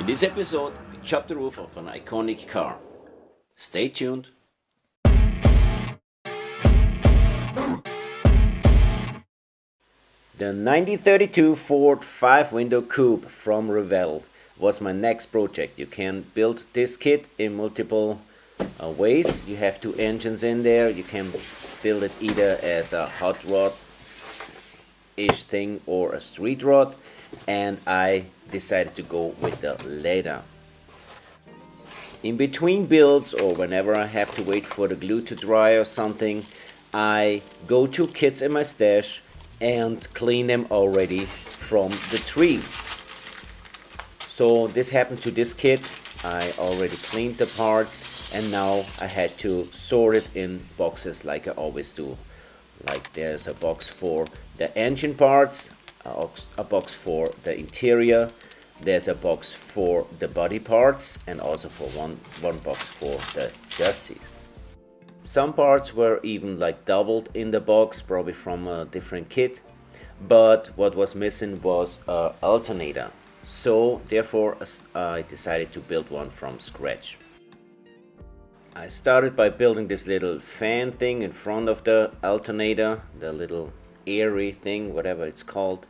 In this episode, we chop the roof of an iconic car. Stay tuned. The 1932 Ford 5-window coupe from Revell was my next project. You can build this kit in multiple ways. You have two engines in there. You can build it either as a hot rod-ish thing or a street rod, and I decided to go with the latter. In between builds, or whenever I have to wait for the glue to dry or something, I go to kits in my stash and clean them already from the tree. So this happened to this kit. I already cleaned the parts, and now I had to sort it in boxes like I always do. Like there's a box for the engine parts, a box for the interior, there's a box for the body parts, and also for one box for the chassis. Some parts were even like doubled in the box, probably from a different kit, but what was missing was an alternator. So therefore I decided to build one from scratch. I started by building this little fan thing in front of the alternator, the little airy thing, whatever it's called.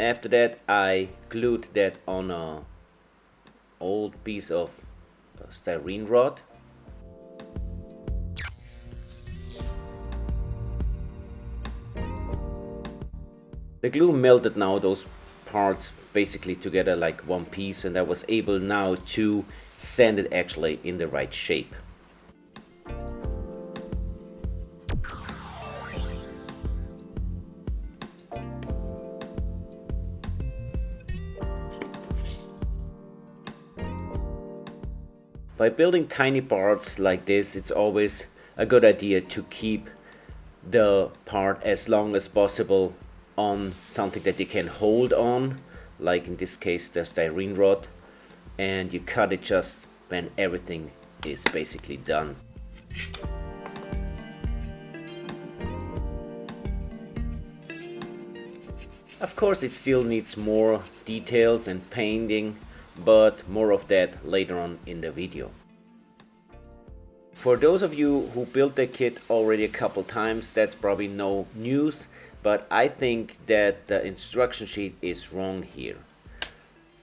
After that, I glued that on a old piece of styrene rod. The glue melted now those parts basically together like one piece, and I was able now to sand it actually in the right shape. By building tiny parts like this, it's always a good idea to keep the part as long as possible on something that you can hold on, like in this case the styrene rod, and you cut it just when everything is basically done. Of course it still needs more details and painting, but more of that later on in the video. For those of you who built the kit already a couple times, that's probably no news, but I think that the instruction sheet is wrong here,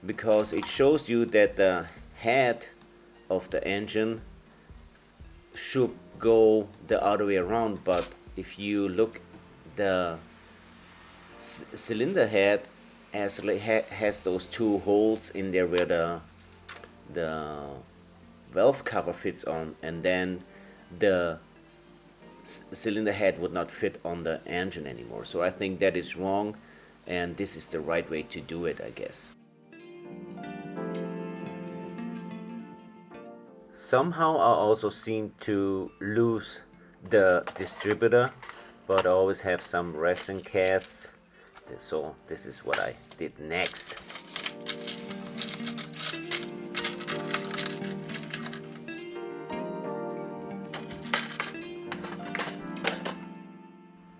because it shows you that the head of the engine should go the other way around, but if you look, the cylinder head has those two holes in there where the valve cover fits on, and then the cylinder head would not fit on the engine anymore. So I think that is wrong, and this is the right way to do it, I guess. Somehow I also seem to lose the distributor, but I always have some resin casts. So this is what I did next.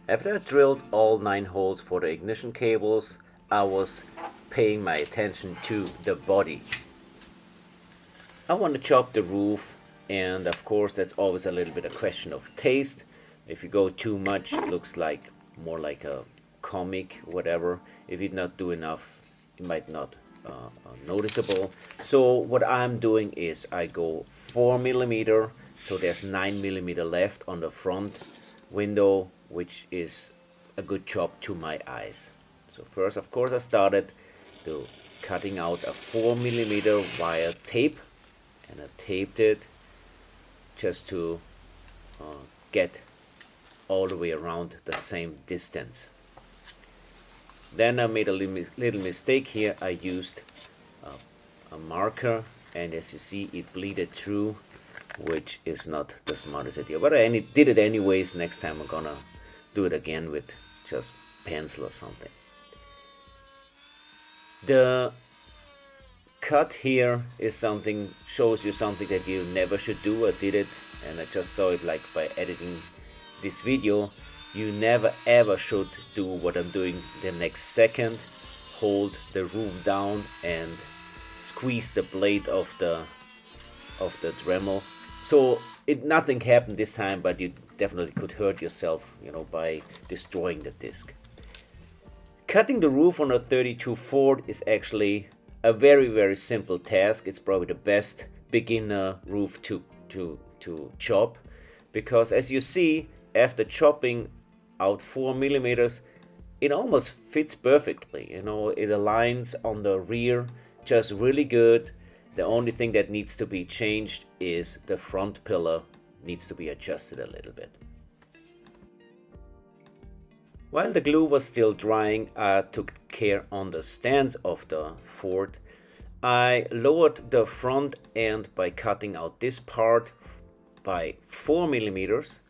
After I drilled all 9 holes for the ignition cables, I was paying my attention to the body. I want to chop the roof, and of course that's always a little bit a question of taste. If you go too much, it looks like more like a comic, whatever. If you not do enough, it might not noticeable. So what I'm doing is I go 4mm, so there's 9mm left on the front window, which is a good chop to my eyes. So first, of course, I started to cutting out a 4mm wire tape, and I taped it just to get all the way around the same distance. Then I made a little mistake here. I used a marker, and as you see, it bleeded through, which is not the smartest idea, but I did it anyways. Next time I'm gonna do it again with just pencil or something. The cut here is something, shows you something that you never should do. I did it and I just saw it like by editing this video. You never ever should do what I'm doing the next second. Hold the roof down and squeeze the blade of the Dremel. So nothing happened this time, but you definitely could hurt yourself, you know, by destroying the disc. Cutting the roof on a 32 Ford is actually a very simple task. It's probably the best beginner roof to chop, because as you see, after chopping out 4 millimeters, it almost fits perfectly. You know, it aligns on the rear just really good. The only thing that needs to be changed is the front pillar needs to be adjusted a little bit. While the glue was still drying, I took care on the stands of the Ford. I lowered the front end by cutting out this part by 4 millimeters,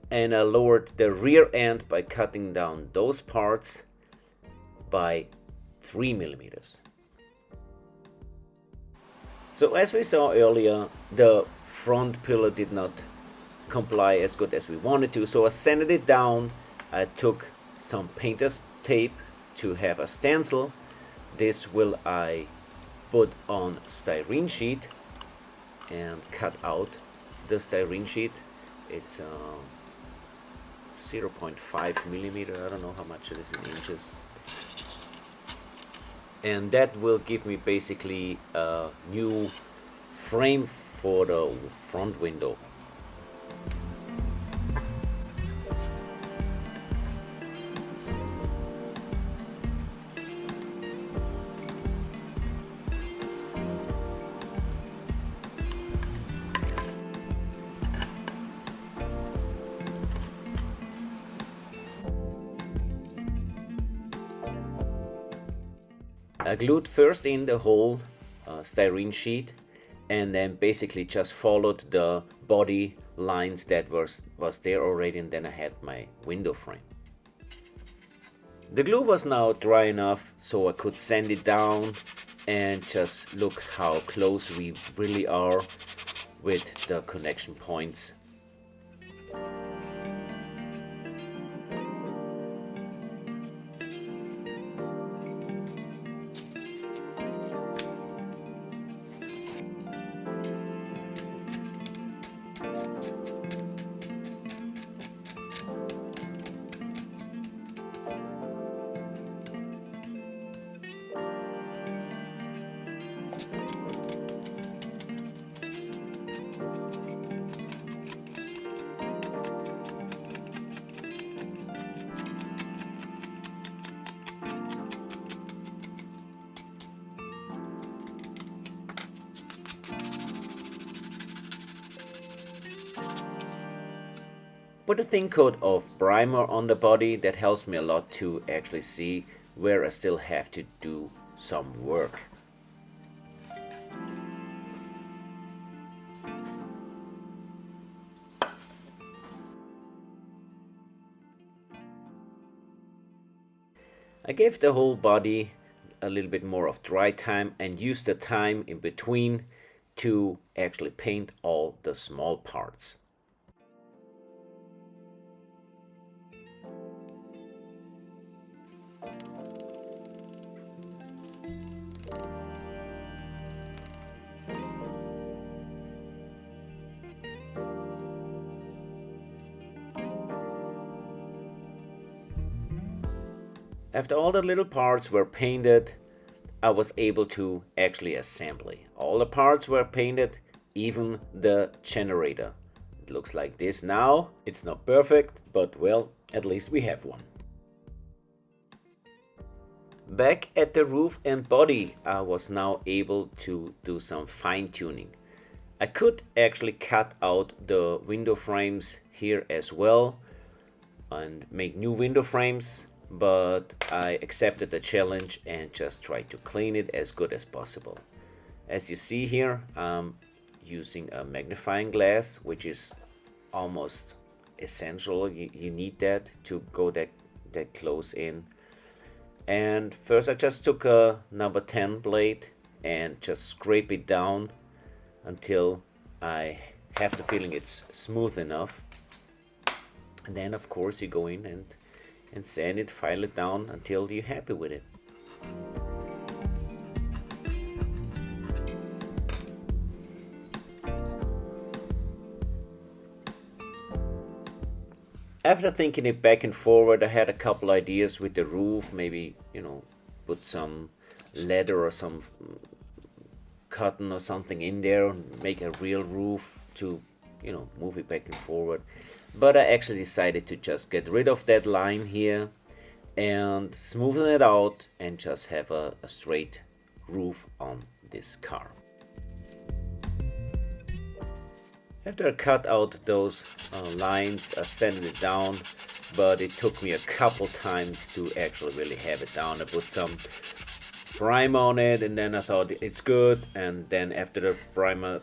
and I lowered the rear end by cutting down those parts by 3 millimeters. So as we saw earlier, the front pillar did not comply as good as we wanted to, so I sanded it down. I took some painter's tape to have a stencil. This will I put on styrene sheet and cut out the styrene sheet. It's 0.5 millimeter. I don't know how much it is in inches. And that will give me basically a new frame for the front window. I glued first in the whole styrene sheet, and then basically just followed the body lines that was there already, and then I had my window frame. The glue was now dry enough so I could sand it down and just look how close we really are with the connection points. Put a thin coat of primer on the body. That helps me a lot to actually see where I still have to do some work. I gave the whole body a little bit more of dry time and used the time in between to actually paint all the small parts. After all the little parts were painted, I was able to actually assemble it. All the parts were painted, even the generator. It looks like this now. It's not perfect, but well, at least we have one. Back at the roof and body, I was now able to do some fine tuning. I could actually cut out the window frames here as well and make new window frames, but I accepted the challenge and just tried to clean it as good as possible. As you see here, I'm using a magnifying glass, which is almost essential. You need that to go that close in. And first I just took a number 10 blade and just scrape it down until I have the feeling it's smooth enough. And then of course you go in and sand it, file it down until you're happy with it. After thinking it back and forward, I had a couple ideas with the roof. Maybe, put some leather or some cotton or something in there and make a real roof to, move it back and forward. But I actually decided to just get rid of that line here and smoothen it out and just have a straight roof on this car. After I cut out those lines, I sanded it down, but it took me a couple times to actually really have it down. I put some primer on it and then I thought it's good, and then after the primer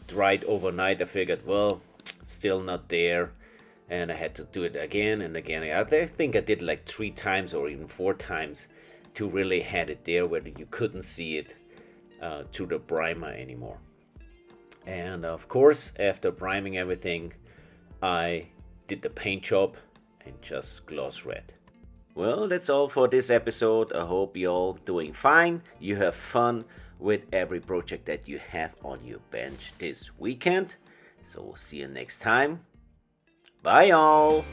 dried overnight I figured, well, still not there, and I had to do it again and again. I think I did like 3 times or even 4 times to really had it there where you couldn't see it through the primer anymore. And of course, after priming everything, I did the paint job and just gloss red. Well, that's all for this episode. I hope you're all doing fine. You have fun with every project that you have on your bench this weekend. So we'll see you next time. Bye, y'all.